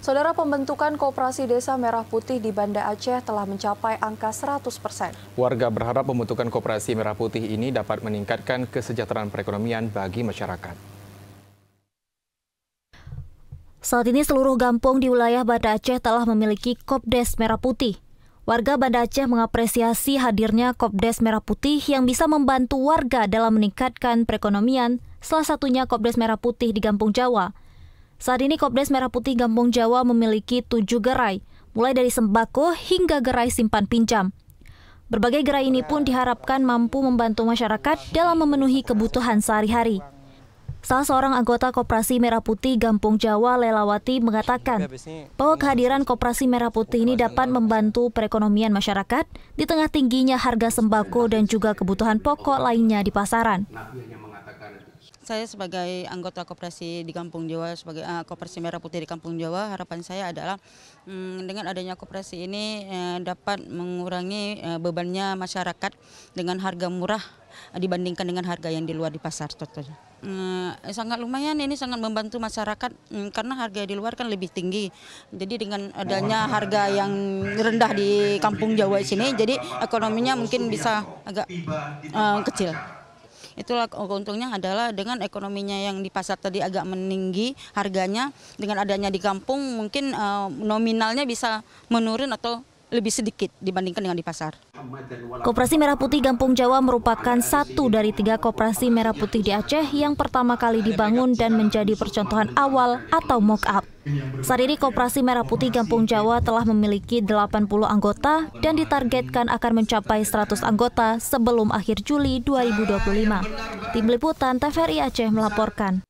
Saudara, pembentukan Koperasi Desa Merah Putih di Banda Aceh telah mencapai angka 100%. Warga berharap pembentukan Koperasi Merah Putih ini dapat meningkatkan kesejahteraan perekonomian bagi masyarakat. Saat ini seluruh kampung di wilayah Banda Aceh telah memiliki Kopdes Merah Putih. Warga Banda Aceh mengapresiasi hadirnya Kopdes Merah Putih yang bisa membantu warga dalam meningkatkan perekonomian, salah satunya Kopdes Merah Putih di Kampung Jawa. Saat ini Kopdes Merah Putih Kampung Jawa memiliki 7 gerai, mulai dari sembako hingga gerai simpan pinjam. Berbagai gerai ini pun diharapkan mampu membantu masyarakat dalam memenuhi kebutuhan sehari-hari. Salah seorang anggota Koperasi Merah Putih Kampung Jawa, Lelawati, mengatakan bahwa kehadiran Koperasi Merah Putih ini dapat membantu perekonomian masyarakat di tengah tingginya harga sembako dan juga kebutuhan pokok lainnya di pasaran. Saya sebagai anggota koperasi di Kampung Jawa, sebagai Koperasi Merah Putih di Kampung Jawa, harapan saya adalah dengan adanya koperasi ini dapat mengurangi bebannya masyarakat dengan harga murah dibandingkan dengan harga yang di luar di pasar. Sangat lumayan, ini sangat membantu masyarakat karena harga di luar kan lebih tinggi. Jadi dengan adanya harga yang rendah di Kampung Jawa sini, jadi ekonominya mungkin bisa agak kecil. Itulah keuntungnya adalah dengan ekonominya yang di pasar tadi agak meninggi harganya, dengan adanya di kampung mungkin nominalnya bisa menurun atau lebih sedikit dibandingkan dengan di pasar. Koperasi Merah Putih Kampung Jawa merupakan satu dari 3 koperasi merah putih di Aceh yang pertama kali dibangun dan menjadi percontohan awal atau mock-up. Saat ini Koperasi Merah Putih Kampung Jawa telah memiliki 80 anggota dan ditargetkan akan mencapai 100 anggota sebelum akhir Juli 2025. Tim Liputan TVRI Aceh melaporkan.